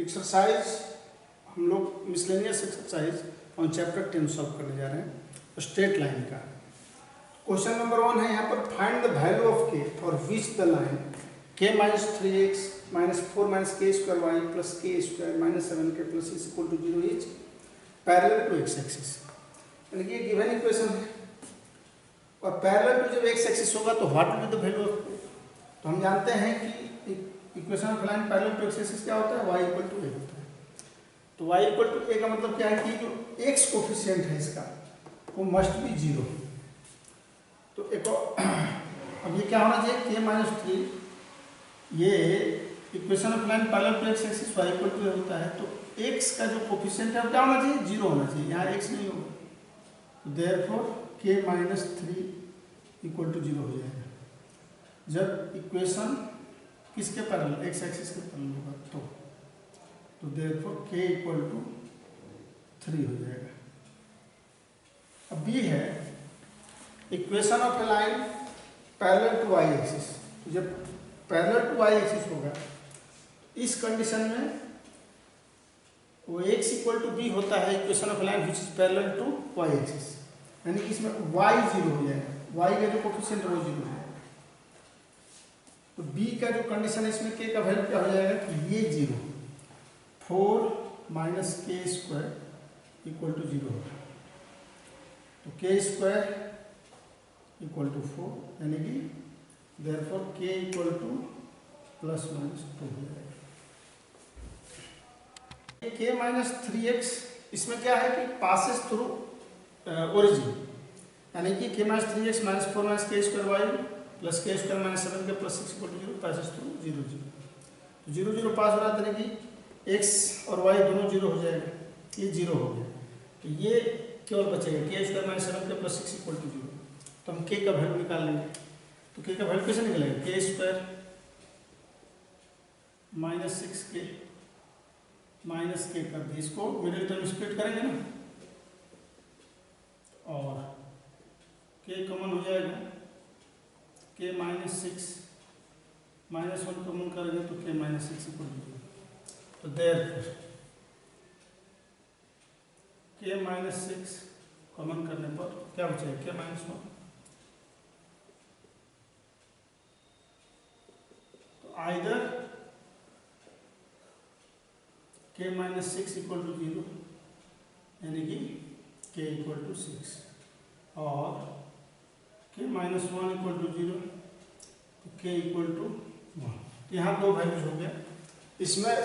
Exercise हम लोग miscellaneous exercise on chapter 10 solve करने जा रहे हैं स्ट्रेट लाइन का। क्वेश्चन नंबर 1 है यहाँ पर फाइंड द वैल्यू ऑफ के for which the line k minus 3x minus 4 minus k square y plus k square minus 7k plus is equal to 0 is parallel to x axis। यानी कि ये given equation है और parallel to जब x axis होगा तो what will be the value of k। तो हम जानते हैं कि equation of line parallel to x axis क्या होता है, y इक्वल टू a होता है। तो y इक्वल टू a का मतलब क्या है कि जो x कोफिशिएंट है इसका वो मस्ट बी 0। तो एक अब ये क्या होना चाहिए, k minus 3, ये equation of line parallel to x axis y equal to a होता है। तो x का जो कोफिशिएंट है वो क्या होना चाहिए, 0 होना चाहिए, यहाँ x नहीं होगा। तो therefore k minus 3 equal to 0 हो जाएगा जब इक्वेशन किसके पैरेलल, x एक्सिस के पैरेलल होगा। तो देयरफॉर k इक्वल टू 3 हो जाएगा। अब b है equation of a line parallel to y axis. जब पैरेलल टू y एक्सिस होगा इस कंडीशन में वो x इक्वल टू b होता है equation of line which is parallel to y axis, यानी कि इसमें y 0 हो जाएगा, y का जो कोफिशिएंट है वो 0 है। तो b का जो कंडीशन है इसमें k का वैल्यू क्या हो जाएगा कि ये 0, 4 minus k square equal to 0 होगा। तो k स्क्वायर इक्वल टू 4 यानी कि therefore k equal two plus minus 2 हो जाएगा। k माइनस 3x इसमें क्या है कि पासेस थ्रू ओरिजिन, यानी कि k minus 3x minus 4 minus k square y plus k square minus 7k plus 6 equal to 0 passes through 0 0। तो 0 0 पास हो रहा है, यानी कि x और y दोनों 0 हो जाएगा, ये 0 हो गया। तो ये केवल बचेगा k square minus 7k plus 6 equal to 0। तो हम k का वैल्यू निकाल लेंगे। तो k का वैल्यू कैसे निकलेगा, k square minus 6k minus k कर दिए, इसको मिडिल टर्म स्प्लिट करेंगे ना और k कॉमन हो जाएगा, k माइनस 6 माइनस 1 कॉमन करेंगे तो k माइनस 6 इक्वल टू 0। तो देयरफॉर k माइनस 6 कॉमन करने पर क्या बचेगा, k minus 1। Either k minus 6 equal to 0 यानी कि k इक्वल टू 6 और k माइनस 1 इक्वल टू 0 तो k इक्वल टू 1। यहाँ दो वैल्यूज हो गया, इसमें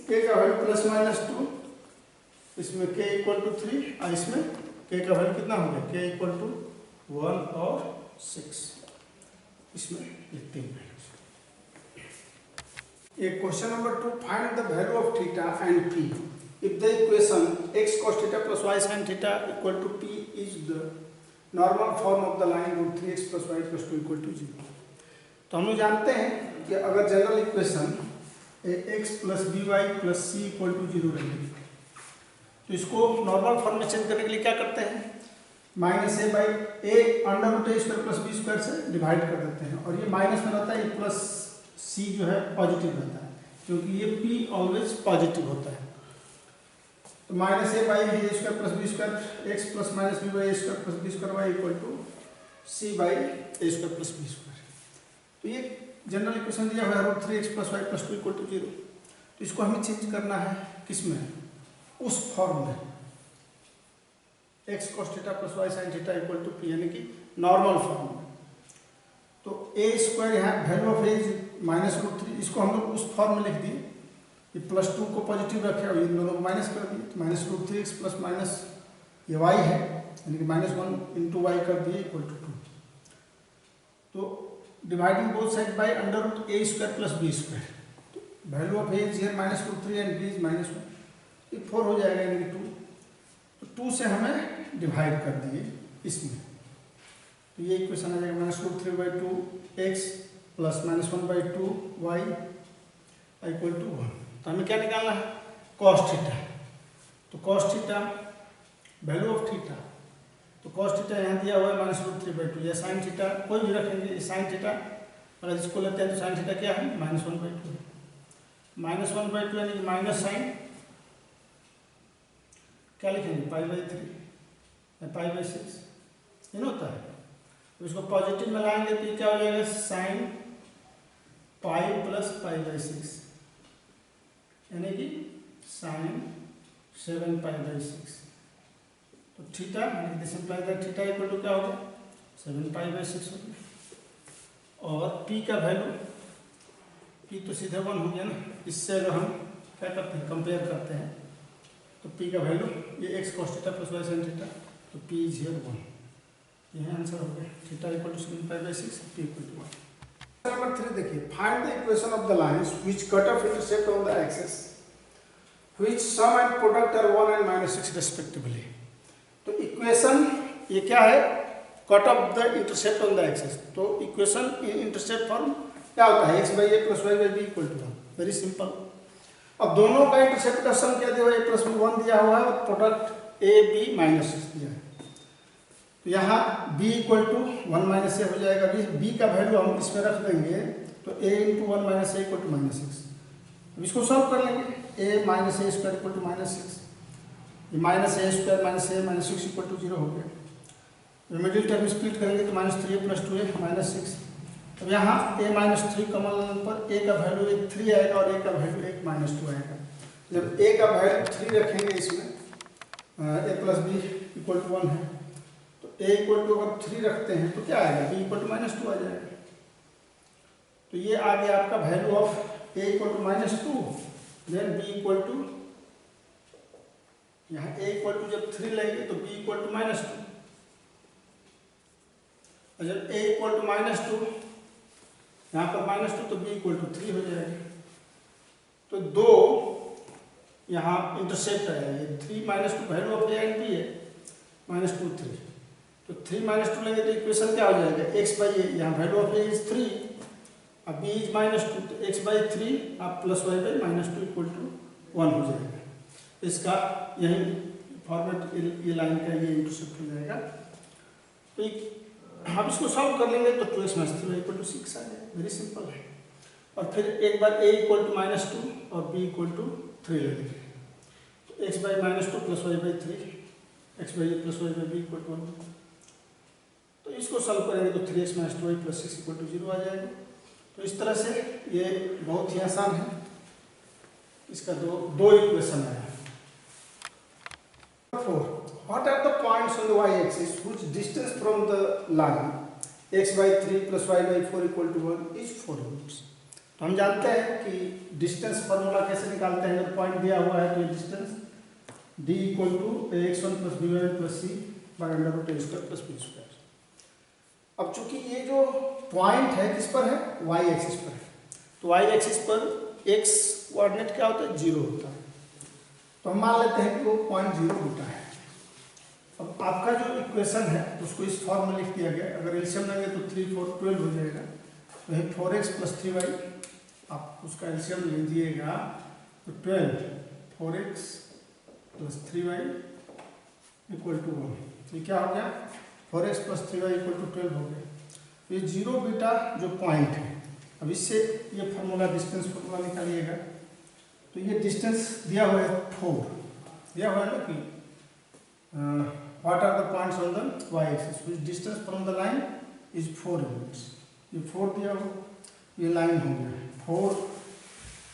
k का वैल्यू प्लस माइनस 2, इसमें k इक्वल टू 3 और इसमें k का वैल्यू कितना हो गया, k इक्वल टू 1 और 6। इसमें ये 3 वैल्यूज। एक question number 2, find the value of theta and p if the equation x cos theta plus y sin theta equal to p is the normal form of the line root 3x plus y plus 2 equal to 0। तो हम लोग जानते हैं कि अगर general equation x plus by plus c equal to 0 रहेगी तो इसको नॉर्मल फॉर्म में चेंज करने के लिए क्या करते हैं, minus a by a under root a square plus b square से डिवाइड कर देते हैं और ये माइनस में रहता है, प्लस c जो है पॉजिटिव रहता है क्योंकि ये p ऑलवेज पॉजिटिव होता है। तो minus a by a square plus b square x plus minus b by a square plus b square y equal to c by a square plus b square. तो ये general equation दिया हुआ है root 3x plus y plus 2 equal to 0। तो इसको हमें change करना है किसमें, उस फॉर्म में x cos theta plus y sin theta equal to p यानी कि नॉर्मल फॉर्म में। तो a स्क्वायर यहाँ value of a minus root 3, इसको हम लोग उस फॉर्म में लिख दिए कि प्लस 2 को पॉजिटिव रखे और इन दोनों को माइनस कर दिए। तो minus root 3x plus minus ये y है यानी कि माइनस 1 इंटू वाई कर दिए इक्वल टू 2। तो dividing both side by under root a square plus b square. तो value of a is here minus root 3 and b is minus 1, ये 4 हो जाएगा यानी कि 2। तो 2 से हमें डिवाइड कर दिए इसमें, तो ये इक्वेशन आ जाएगा minus root 3 by 2 x plus minus 1 by 2 y equal to 1। तो हमें क्या निकालना है, cos थीटा। तो cos theta value of theta, तो cos थीटा यहाँ दिया हुआ है माइनस रूट 3 बाई 2, या sin थीटा कोई भी रखेंगे, sin थीटा अगर इसको लेते हैं तो sin थीटा क्या है माइनस 1 बाई 2। -1/2 यानी कि माइनस साइन क्या लिखेंगे π/3 या π/6 ये ना होता है। तो इसको पॉजिटिव में लाएंगे तो ये क्या हो जाएगा साइन पाई प्लस π/6 यानी कि साइन 7π/6। तो theta this implies that theta equal to क्या होगा 7π/6 हो गया। और p का वैल्यू p तो सीधे 1 हो गया ना, इससे अगर हम क्या करते हैं कंपेयर करते हैं तो p का वैल्यू ये x cos theta plus y sin theta तो p इज हियर 1। यह आंसर हो गया theta equal to 7π/6 p equal to 1। Number 3 देखिए find the equation of the lines which cut off intercept on the axis which sum and product are 1 and -6 respectively. तो equation ये क्या है cut off the intercept on the axis. तो equation in intercept form क्या होता है x/a + y/b = 1। Very simple. अब दोनों का इंटरसेप्ट का सम क्या दिया हुआ है a + b 1 दिया हुआ है और प्रोडक्ट a b -6 दिया है। तो यहाँ b = 1 - a हो जाएगा। b का वैल्यू हम इसमें रख देंगे तो a × 1 - a = -6। अब इसको सॉल्व कर लेंगे a - a² = -6 ये -a² - a - 6 = 0 हो गया। मिडिल टर्म स्प्लिट करेंगे तो -3a + 2a -6। अब यहाँ a - 3 कॉमन लेने पर a का वैल्यू 3 आएगा और a का वैल्यू -2 आएगा। जब a का वैल्यू 3 रखेंगे इसमें a + b = 1 है तो a = अगर 3 रखते हैं तो क्या आएगा b = -2 आ जाएगा। तो ये आ गया आपका value of a = -2 then b = यहाँ a = जब 3 लेंगे तो b = -2 और जब a = -2 यहाँ पर -2 तो b = 3 हो जाएगा। तो दो यहाँ इंटरसेप्ट आया ये 3 -2 value of a and b है -2 3 तो 3 -2 लेंगे तो इक्वेशन क्या हो जाएगा x/a यहाँ वैल्यू ऑफ a इज 3 अब b इज -2 तो x/3 आप + y/-2 = 1 हो जाएगा। इसका यही फॉर्मेट ये लाइन का ये इंटरसेप्ट हो जाएगा। तो हम इसको सॉल्व कर लेंगे तो 2x - 3y = 6 आ जाएगा। वेरी सिंपल है। और फिर एक बार a = -2 और b = 3 ले लेंगे तो x/-2 + y/3 x/a + y/b = 1। तो इसको सॉल्व करेंगे तो 3x - 2y + 6 = 0 आ जाएगा। तो इस तरह से ये बहुत ही आसान है। इसका दो इक्वेशन आया। 4. What are the points on the y-axis whose distance from the line x/3 + y/4 = 1 is 4 units? तो हम जानते हैं कि डिस्टेंस फार्मूला कैसे निकालते हैं। अगर पॉइंट दिया हुआ है तो ये distance d = ax1 + by1 + c /√a² + b²। अब चूंकि ये जो पॉइंट है किस पर है y एक्सिस पर है तो y एक्सिस पर x कोऑर्डिनेट क्या होता है 0 होता है। तो हम मान लेते हैं कि वो पॉइंट 0 होता है। अब आपका जो इक्वेशन है उसको इस फॉर्म में लिख दिया गया। अगर एलसीएम लेंगे तो 3 4 12 हो जाएगा। वही 4x + 3y आप उसका एलसीएम ले दिएगा तो 12 4x + 3y = 1। ये क्या हो गया 4x + 3y = 12 हो गया। ये 0 बीटा जो पॉइंट है अब इससे ये फार्मूला डिस्टेंस फार्मूला निकालिएगा। तो ये डिस्टेंस दिया हुआ है 4 दिया हुआ है ना कि what are the points on the y axis which distance from the line is 4 units. ये 4 दिया हुआ ये लाइन हो गया 4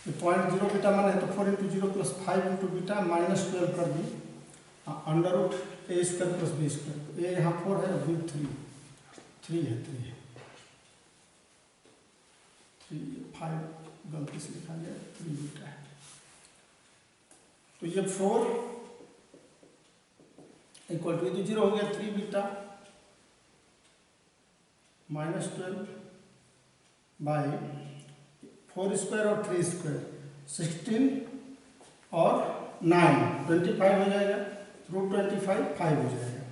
ये पॉइंट 0 बीटा माना है तो 4 × 0 + 5 × बीटा -12 कर दी √a² + b²। ये यहाँ 4 है और 3 है 5 गलती से लिखा गया 3 बीटा है। तो ये 4 = तो 0 हो गया 3 बीटा -12 बाई 4² और 3² 16 और 9 25 हो जाएगा √25 5 हो जाएगा।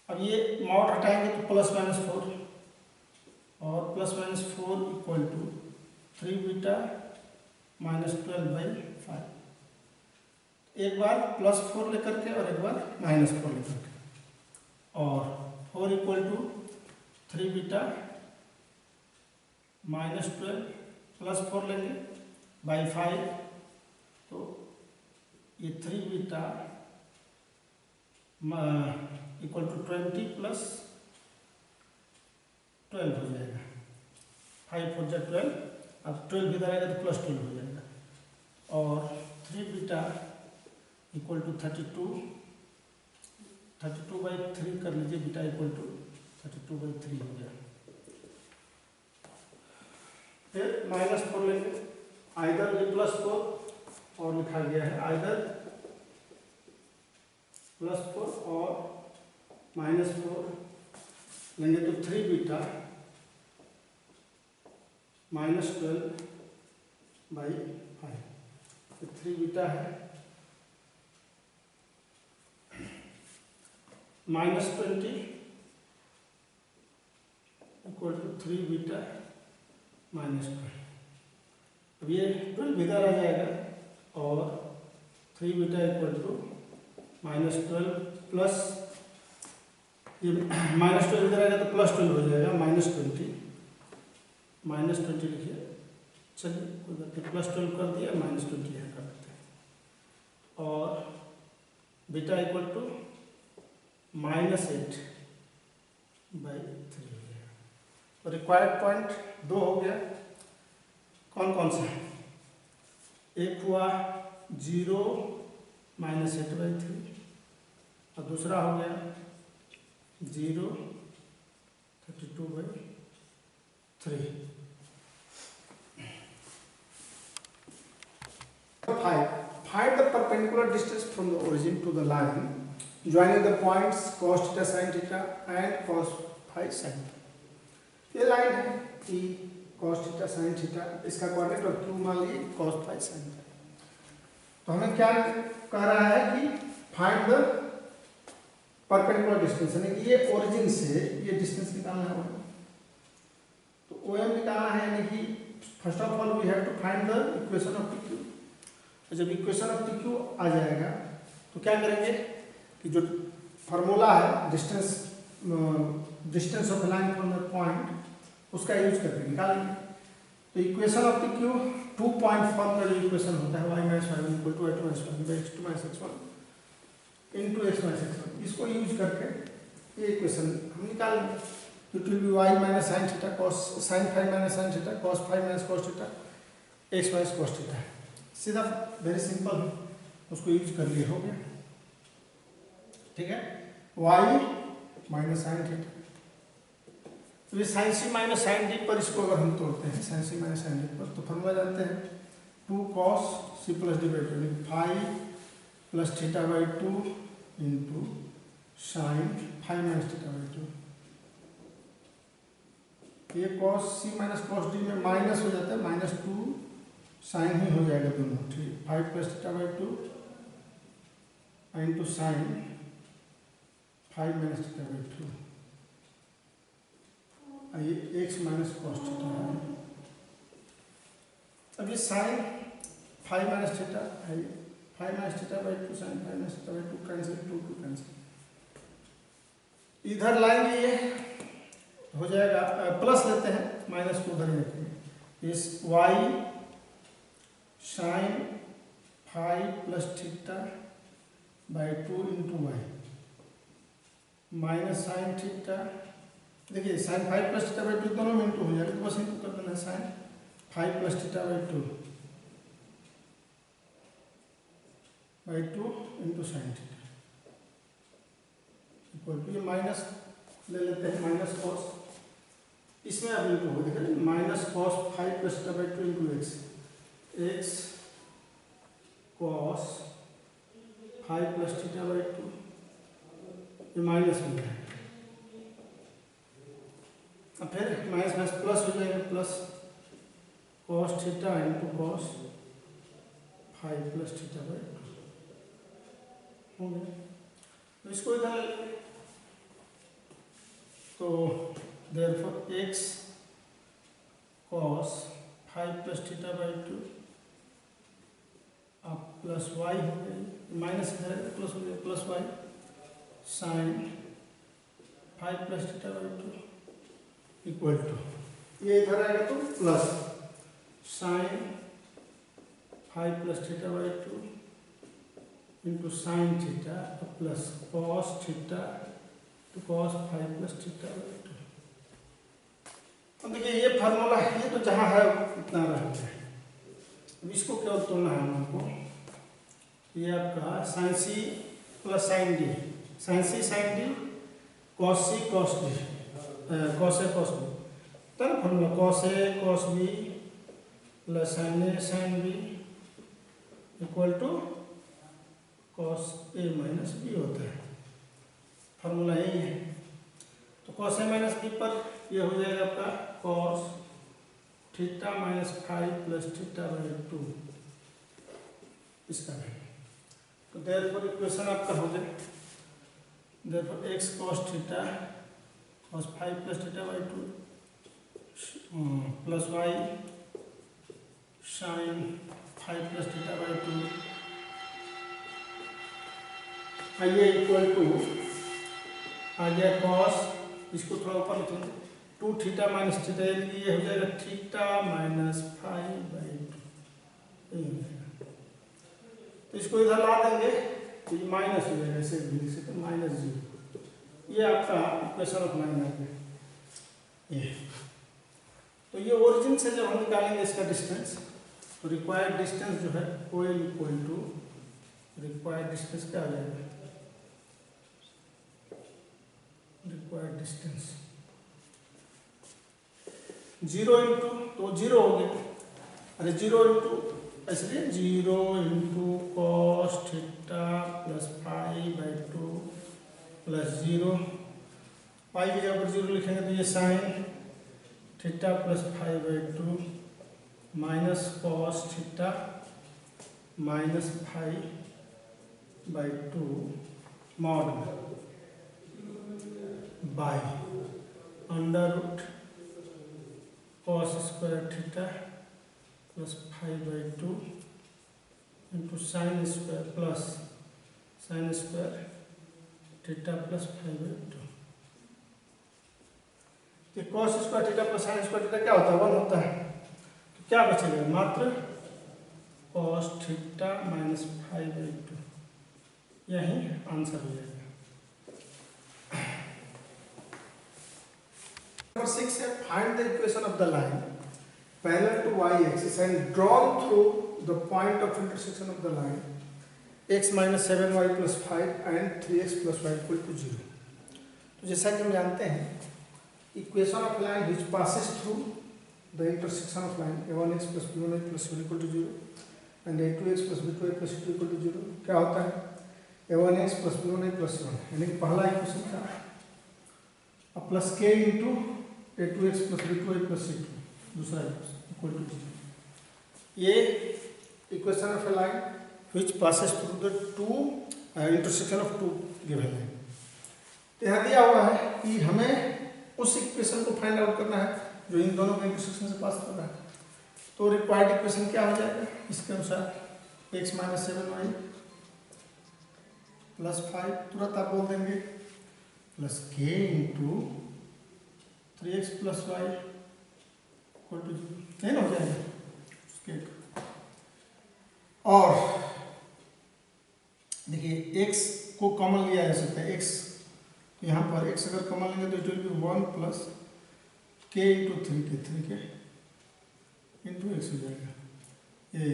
अब ये मॉड हटाएंगे तो +-4 और +-4 = 3 बीटा -12/5। एक बार +4 लेकर के और एक बार -4 लेकर के और 4 = 3 बीटा -12 +4 लेंगे बाई 5, तो ये 3 बीटा इक्वल टू 20 प्लस 12 हो जाएगा। 5 4 12, अब 12 इधर आएगा तो +12 हो जाएगा। और 3 बीटा इक्वल टू 32/3 कर लीजिए, बीटा इक्वल टू 32/3 हो गया। फिर -4 लेंगे, आइदर ये +4 और लिखा गया है, आइदर +4 और -4 लेंगे तो 3 बीटा -12/5, तो 3 बीटा है -20 इक्वल टू 3 बीटा -12। अब ये 12 इधर आ जाएगा और 3 बीटा इक्वल टू -12 प्लस ये -12 इधर आएगा तो +12 हो जाएगा, -20 लिखिए। चलिए कोई बात नहीं, +12 कर दिया, -20 यहाँ कर देते हैं। और बीटा इक्वल टू -8/3 हो गया। तो रिक्वायर्ड पॉइंट 2 हो गया। कौन कौन सा है? एक हुआ 0 -8/3 और दूसरा हो गया 0 32/3। 5. Find the perpendicular distance from the origin to the line joining the points cos θ sin θ and cos phi sin θ। ये लाइन है कि cos θ sin θ, इसका कोऑर्डिनेट और q मान लीजिए cos phi sin θ। तो हमें क्या कह रहा है कि फाइंड द परपेंडिकुलर डिस्टेंस, यानी कि ये ओरिजिन से ये डिस्टेंस निकालना है। तो OM निकालना है, यानी कि first of all we have to find the equation of PQ। जब इक्वेशन ऑफ PQ आ जाएगा तो क्या करेंगे कि जो फार्मूला है distance of line from the point, उसका यूज करके निकालेंगे। तो equation of PQ 2 point form का जो इक्वेशन होता है y - y = x2 - x1 x - x1, इसको यूज करके ये इक्वेशन हम निकालेंगे। It will be y - sin θ cos sin phi - sin θ cos phi - cos θ x - cos θ। सीधा वेरी सिंपल, उसको यूज कर लिए, हो गया। ठीक है, y - sin θ, तो ये sin c - sin d पर इसको अगर हम तोड़ते हैं, sin c - sin d पर, तो फॉर्मूला जानते हैं 2 cos c + d/2 phi + θ/2 into sin phi - θ/2। ये cos c - cos d में माइनस हो जाता है, -2 sin ही हो जाएगा दोनों। ठीक, 5 + θ/2 into sin phi - θ/2, ये x - cos θ है। अब ये sin phi - θ है, phi - θ/2 sin phi - θ/2 cancel, 2 cancel. इधर लाएंगे, ये हो जाएगा, प्लस लेते हैं, माइनस को उधर ही रखेंगे। इस y sin phi + θ/2 into y minus sin θ, देखिए sin phi + θ/2 दोनों में इंटू हो जाएगा, तो बस इंटू कर देना, sin phi + θ/2 into sin θ equal to, ये माइनस ले लेते हैं, माइनस cos, इसमें अब इंटू हो, देखिए -cos phi + θ/2 into x cos phi + θ/2, ये माइनस हो गया। अब फिर माइनस प्लस हो जाएगा, plus cos θ into cos phi + θ/2 हो गया। तो इसको इधर, तो therefore x cos phi + θ/2 अब प्लस y हो गया, माइनस इधर प्लस हो गया, plus y sin phi + θ/2 equal to, ये इधर आएगा तो plus sine 5 plus theta by 2 into sine theta plus cos theta तो कॉस 5 प्लस थीटा बाई 2। अब देखिए ये फार्मूला है, ये तो जहाँ है इतना रहता है। अब इसको क्या तोड़ना है हमको, ये आपका sine C plus sine D, sine C sine D cos C cos D, cos A cos B, तो ना formula cos A cos B plus sine A sine B equal to cos A minus B होता है। Formula यही है। तो cos A minus B पर ये हो जाएगा आपका cos theta minus 5 plus theta by 2 इसका है। तो देयरफॉर इक्वेशन आपका हो जाए, therefore x cos theta cos 5 plus theta by 2 plus y sine 5 plus theta by 2 आइए इक्वल टू आ गया कॉस, इसको थोड़ा ऊपर लिखेंगे 2 थीटा माइनस थीटा, यानी कि ये हो जाएगा थीटा माइनस 5 बाई 2। तो इसको इधर ला देंगे तो ये माइनस हो जाएगा, ऐसे भी से तो -0। ये आपका इक्वेशन ऑफ लाइन आ गया ये। तो ये ओरिजिन से जब हम निकालेंगे इसका डिस्टेंस, तो रिक्वायर्ड डिस्टेंस जो है O L equal to required distance क्या आ जाएगा, रिक्वायर्ड डिस्टेंस 0 इंटू, तो 0 हो गया, अरे 0 इंटू इसलिए 0 into cos theta plus 5 by 2 plus 0, pi की जगह पर 0 लिखेंगे तो ये sine theta plus 5 by 2 minus cos theta minus 5 by 2 mod by under root cos square theta plus 5 by 2 into sine square plus sine square theta plus 5 by 2। ये cos square theta plus sine square theta क्या होता है, 1 होता है। तो क्या बचेगा, मात्र कॉस थीटा माइनस 5 बाई 2, यही आंसर हो जाएगा। Number 6 है find the equation of the line parallel to y-axis and drawn through the point of intersection of the line x minus 7y plus 5 and 3x plus y equal to 0। तो जैसा कि हम जानते हैं equation of line which passes through the intersection of line a1x plus b1y plus c1 equal to 0 and a2x plus b2y plus c2 equal to 0 क्या होता है, a1x plus b1y plus c1, यानी कि पहला इक्वेशन था plus k into a2x plus b2y plus c2, दूसरा equal to 0। ये equation of a line which passes through the two intersection of two given line। यहाँ दिया हुआ है कि हमें उस इक्वेशन को फाइंड आउट करना है जो इन दोनों के इंटरसेक्शन से पास कर रहा है। तो रिक्वायर्ड इक्वेशन क्या हो जाएगा इसके अनुसार, x माइनस 7y प्लस 5, तुरंत आप बोल देंगे plus k into 3x plus y equal to 0, नहीं हो जाएगा। और देखिए x को कॉमन लिया जा सकता है, x यहाँ पर x अगर कॉमन लेंगे तो it will be 1 plus k into 3k into x हो जाएगा। ये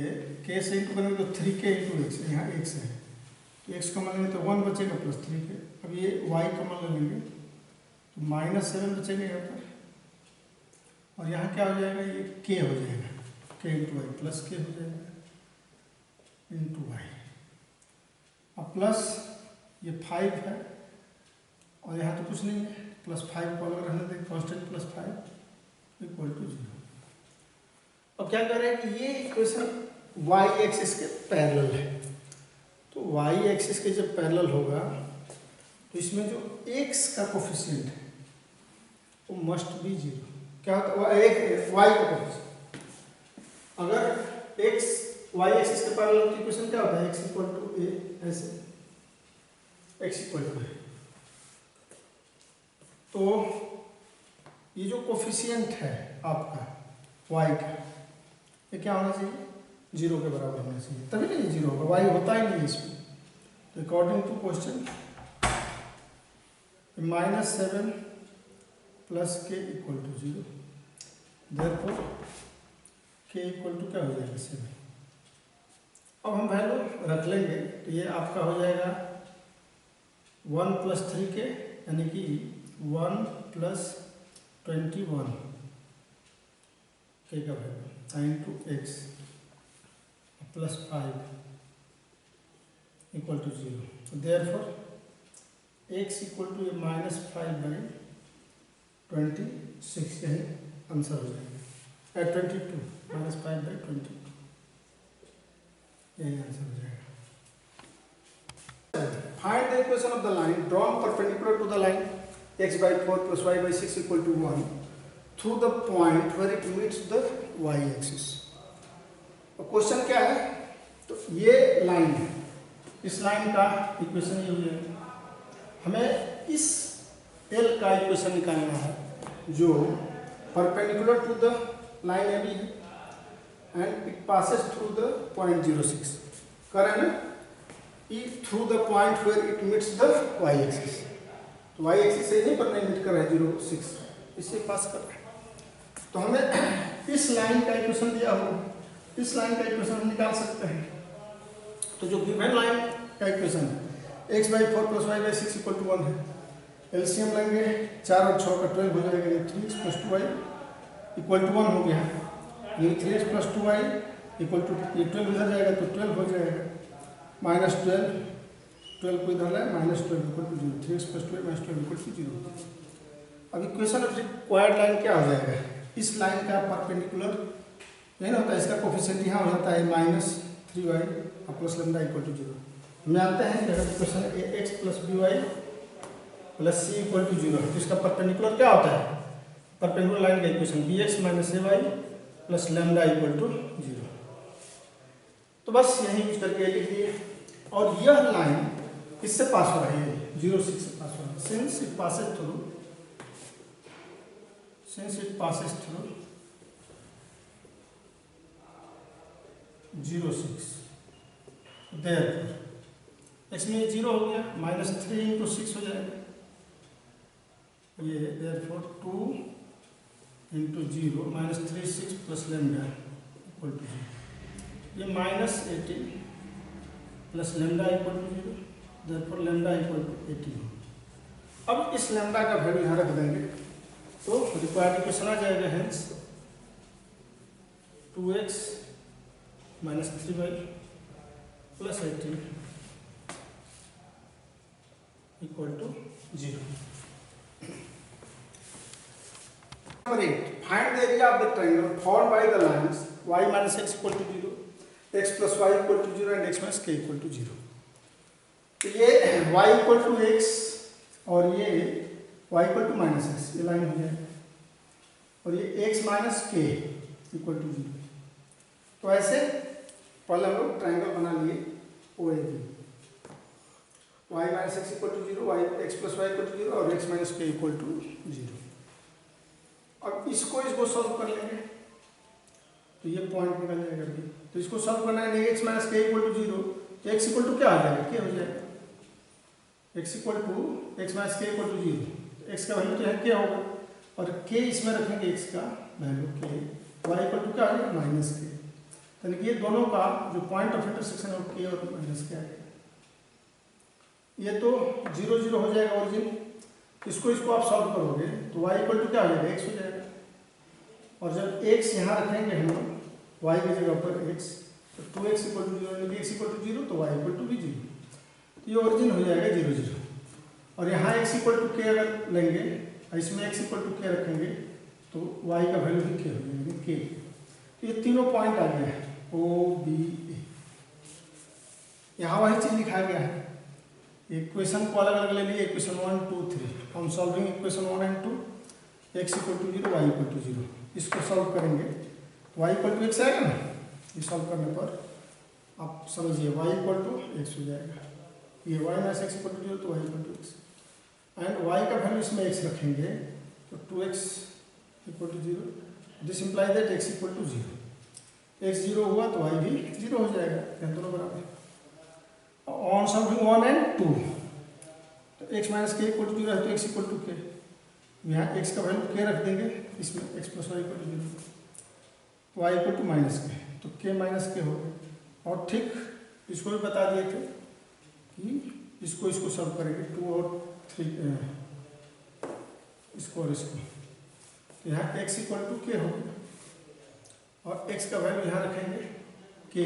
k से इंटू करेंगे तो 3k इंटू x, यहाँ x है तो x कॉमन लेंगे तो 1 बचेगा प्लस 3k। अब ये y कॉमन ले लेंगे तो -7 बचेगा यहाँ पर, और यहाँ क्या हो जाएगा, ये k हो जाएगा, k into y plus k हो जाएगा इंटू वाई। अब प्लस ये 5 है और यहाँ तो कुछ नहीं है, प्लस 5 को अलग रहने दें, कॉन्स्टेंट प्लस 5 इक्वल टू 0। अब क्या कर रहे हैं कि ये इक्वेशन y एक्सिस के पैरेलल है, तो y एक्सिस के जब पैरेलल होगा तो इसमें जो x का कोफिशिएंट है वो मस्ट बी 0। क्या होता है, y का कोफिशिएंट अगर x y एक्सिस के पैरेलल की इक्वेशन क्या होता है, x इक्वल टू a, ऐसे x इक्वल टू a। तो ये जो कोफिशिएंट है आपका y का, ये क्या होना चाहिए, 0 के बराबर होना चाहिए, तभी नहीं 0 होगा, वाई होता ही नहीं इसमें। तो अकॉर्डिंग टू क्वेश्चन -7 प्लस के इक्वल टू 0, देयरफॉर के इक्वल टू क्या हो जाएगा 7। अब हम वैल्यू रख लेंगे, तो ये आपका हो जाएगा 1 + 3k यानी कि 1 + 21 के का value into x + 5 equal to 0। तो देयरफॉर x इक्वल टू -5/26, यही आंसर हो जाएगा। 22 -5/22 यही आंसर हो जाएगा। Find the equation of the line drawn perpendicular to the line x/4 + y/6 equal to 1 through the point where it meets the y axis. Question क्या है, तो ये लाइन है, इस लाइन का इक्वेशन ये हुई है, हमें इस L का इक्वेशन निकालना है जो perpendicular to the line AB है and it passes through the point 06, करें ना, ई through the point where it meets the y axis. तो y एक्सिस से यहीं पर नहीं मीट कर रहा है 06, इससे पास कर रहा है। तो हमें इस लाइन का इक्वेशन दिया हो, इस लाइन का इक्वेशन हम निकाल सकते हैं। तो जो गिवन लाइन का इक्वेशन है x/4 + y/6 इक्वल टू 1 है, एलसीएम लेंगे 4 और 6 का 12 हो जाएगा, 3x + 2y इक्वल टू 1 हो गया। ये 3x + 2y इक्वल टू, ये 12 इधर जाएगा तो 12 हो जाएगा, -12 12 को इधर लाए, -12 equal to 0, 3x + 2y - 12 equal to 0। अब इक्वेशन ऑफ रिक्वायर्ड लाइन क्या हो जाएगा, इस लाइन का परपेंडिकुलर नहीं होता है, इसका कोफिशिएंट यहाँ हो जाता है -3y + λ इक्वल टू 0। हम जानते हैं कि अगर equation ax + by + c equal to 0 है तो इसका परपेंडिकुलर क्या होता है, परपेंडिकुलर लाइन का equation bx - ay + λ equal to 0। तो बस यही यूज करके लिख दिए। और यह लाइन किससे पास हो रही है, 06 से पास हो रही है, since it passes through 06, therefore इसमें 0 हो गया, -3 × 6 हो जाएगा, ये देयरफॉर 2 × 0 -3 6 + λ इक्वल टू 0, ये -18 + λ equal to 0, therefore λ equal to 18। अब इस λ का वैल्यू यहाँ रख देंगे तो रिक्वायर्ड इक्वेशन आ जाएगा, hence 2x - 3y + 18 equal to 0। Number 8. Find the area of the triangle formed by the lines y - x equal to 0, x + y equal to 0 and x - k equal to 0। तो ये y equal to x और ये y equal to -x, ये line हो जाएगी, और ये x - k equal to 0। तो ऐसे पहले हम लोग ट्राइंगल बना लिए OAB, y - x equal to 0, x + y equal to 0 और x - k इक्वल टू 0। अब इसको सॉल्व कर लेंगे तो ये पॉइंट निकल जाएगा अभी। तो इसको सॉल्व करना है, x - k इक्वल टू 0, तो x इक्वल टू क्या आ जाएगा, k हो जाएगा, x equal to x - k equal to 0, x का वैल्यू तो है k होगा, और k इसमें रखेंगे, x का value k, y equal to क्या आ जाएगा, -k। यानी कि ये दोनों का जो पॉइंट ऑफ इंटरसेक्शन है वो k और -k आ जाएगा। ये तो 0 0 हो जाएगा ओरिजिन, इसको आप सॉल्व करोगे तो y इक्वल टू क्या आ जाएगा, x हो जाएगा, और जब x यहाँ रखेंगे हम लोग y की जगह पर x, तो 2x इक्वल टू 0 यानी x इक्वल टू 0 तो y इक्वल टू भी 0, तो ये ओरिजिन हो जाएगा 0 0। और यहाँ x इक्वल टू k अगर लेंगे, इसमें x इक्वल टू k रखेंगे तो y का वैल्यू भी k हो जाएगा, k। तो ये तीनों पॉइंट आ गया है O B A, यहाँ वही चीज़ लिखा गया है। इक्वेशन को अलग अलग ले लिए, इक्वेशन 1 2 3, हम solving equation 1 and 2, x equal to 0, y equal to 0, इसको सॉल्व करेंगे तो y इक्वल टू x आएगा ना, ये सॉल्व करने पर आप समझिए y इक्वल टू x हो जाएगा, ये y - x इक्वल टू 0 तो y equal to x, and y का वैल्यू इसमें x रखेंगे तो 2x equal to 0, this imply that x equal to 0। x 0 हुआ तो y भी 0 हो जाएगा, यहाँ दोनों बराबर। ऑन समथिंग 1 and 2, तो x माइनस के इक्वल टू 0 है तो x इक्वल टू के, यहाँ x का वैल्यू के रख देंगे, इसमें x plus y equal to 0, y equal to minus k, तो के माइनस के हो गए। और ठीक इसको भी बता दिए थे कि इसको सॉल्व करेंगे 2 और 3 इसको और इसको, तो यहाँ x इक्वल टू के हो गया और x का वैल्यू यहाँ रखेंगे के,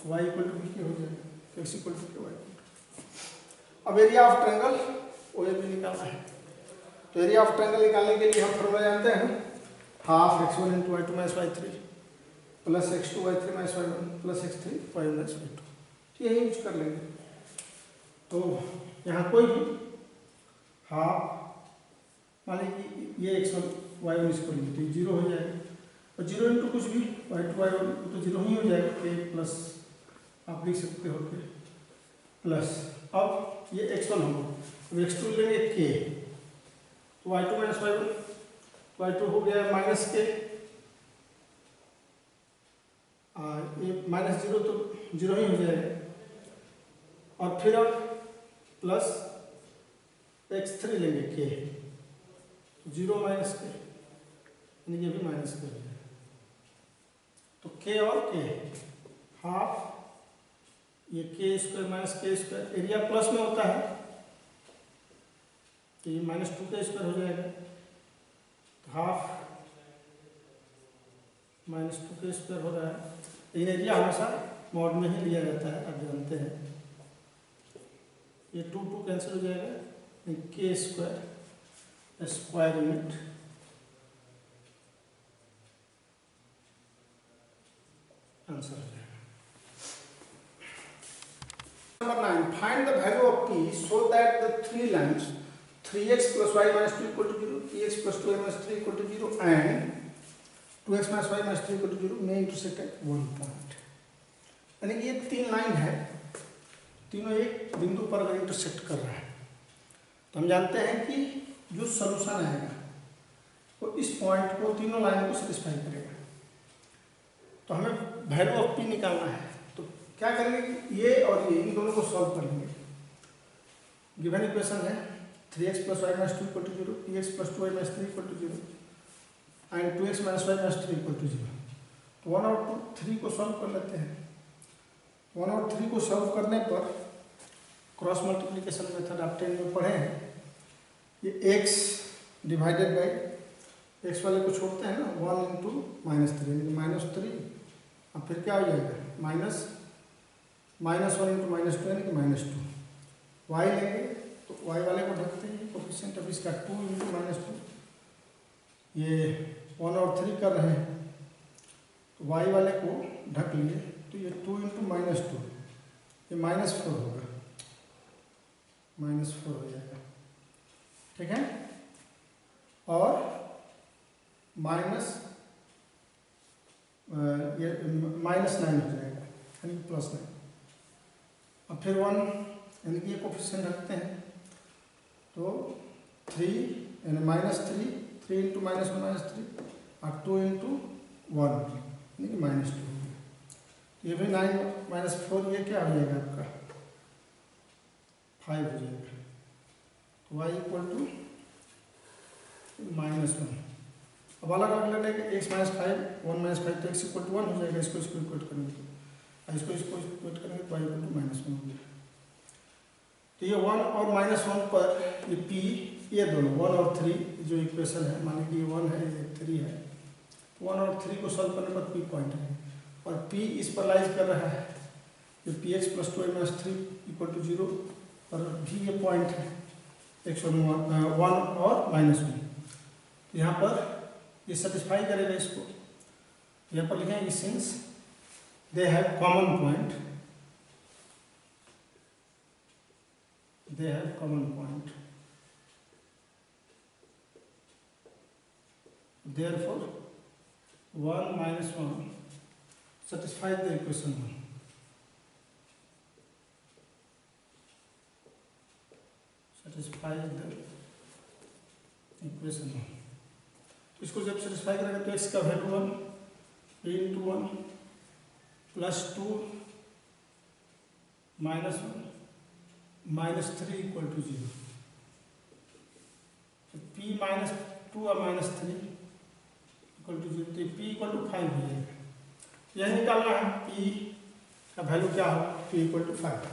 y इक्वल टू के हो जाएगा, तो x equal to k, y equal to. अब area of triangle O A B निकालना है, तो एरिया ऑफ ट्रायंगल निकालने के लिए हम फॉर्मूला जानते हैं, half x1 into y2 minus y3 plus x2 y3 minus y1 plus x3 y1 minus y2, यही यूज कर लेंगे। तो यहाँ कोई भी हाफ मान लीजिए ये x1 y1 इसको लेंगे तो 0 हो जाएगा, और 0 इंटू कुछ भी y2 y1 तो 0 ही हो जाएगा, के प्लस आप लिख सकते हो के प्लस, अब ये x1 होगा, अब x2 लेंगे के, तो y2 माइनस y1, y2 हो गया माइनस के, ये माइनस 0 तो 0 ही हो जाएगा, और फिर अब प्लस x3 लेंगे के, 0 माइनस के, यानी ये भी माइनस के हो जाएगा, तो के और के हाफ, ये के स्क्वायर माइनस के स्क्वायर, एरिया प्लस में होता है तो ये माइनस 2 के स्क्वायर हो जाएगा, तो हाफ माइनस 2 के स्क्वायर हो रहा है, लेकिन एरिया हमेशा मॉड में ही लिया जाता है, आप जानते हैं। ये 2 2 कैंसिल हो जाएगा, के स्क्वायर स्क्वायर यूनिट आंसर हो जाएगा। Number 9, find the value of p so that the three lines 3x plus y minus 2 equal to 0, 3x plus 2y minus 3 equal to 0 and 2x minus y minus 3 equal to 0 may intersect at one point। यानी कि ये तीन line है, तीनों एक बिंदु पर अगर इंटरसेक्ट कर रहा है तो हम जानते हैं कि जो सॉल्यूशन आएगा वो इस पॉइंट को, तीनों लाइन को सेटिस्फाई करेगा। तो हमें वैल्यू ऑफ पी निकालना है, तो क्या करेंगे कि ये और ये इन दोनों को सॉल्व कर लेंगे। गिवन इक्वेशन है 3x plus y minus 2 equal to 0, 2x plus 2y minus 3 equal to 0 and 2x minus y minus 3 equal to 0। तो 1 और 2 3 को सॉल्व कर लेते हैं। 1 और 3 को सॉल्व करने पर क्रॉस मल्टीप्लिकेशन मेथड आप 10 में पढ़े हैं, ये x डिवाइडेड बाई x वाले को छोड़ते हैं ना, 1 इंटू माइनस 3 यानी माइनस 3, अब फिर क्या हो जाएगा माइनस 1 इंटू माइनस 2 यानी कि माइनस 2। y लेंगे तो y वाले को ढकते हैं, कोफिशिएंट ऑफ इसका 2 इंटू माइनस 2, ये 1 और 3 कर रहे हैं तो y वाले को ढक लिए, तो ये 2 इंटू माइनस 2, ये माइनस 4 होगा, माइनस 4 हो जाएगा, ठीक है। और माइनस ये माइनस 9 हो जाएगा यानी प्लस 9, अब फिर 1 यानी कि ये कोफिशिएंट रखते हैं तो 3 यानी माइनस 3 इंटू माइनस 1 माइनस 3 और 2 इंटू 1 यानी कि माइनस 2 हो गया। ये भी 9 माइनस 4 ये क्या हो जाएगा आपका 5 हो जाएगा, तो y इक्वल टू माइनस 1। अब अलग अलग लेने के x माइनस 5 1 माइनस 5 तो x इक्वल टू 1 हो जाएगा, इसको इक्वेट करेंगे तो इसको इक्वेट करेंगे तो y इक्वल टू माइनस 1 हो गया। तो ये 1 और माइनस 1 पर ये p, ये दोनों 1 और 3 जो इक्वेशन है, मान लीजिए ये 1 है ये 3 है, 1 और 3 को सॉल्व करने पर p पॉइंट है और p इस पर लाइज कर रहा है, जो px plus 2y minus 3 equal to 0 और भी ये पॉइंट है x1 और माइनस 1, यहाँ पर ये सेटिस्फाई करेगा इसको। यहाँ पर लिखेंगे since they have common point, they have common point, therefore 1 minus 1 satisfies the equation 1, satisfies the equation 1। तो इसको जब सेटिस्फाई करेंगे तो x का value 1 a into 1 +2 -1 -3 equal to 0। p -2 और -3 इक्वल टू 0, तो p इक्वल टू 5 हो जाएगा। यह निकालना है p का वैल्यू क्या होगा, p इक्वल टू 5।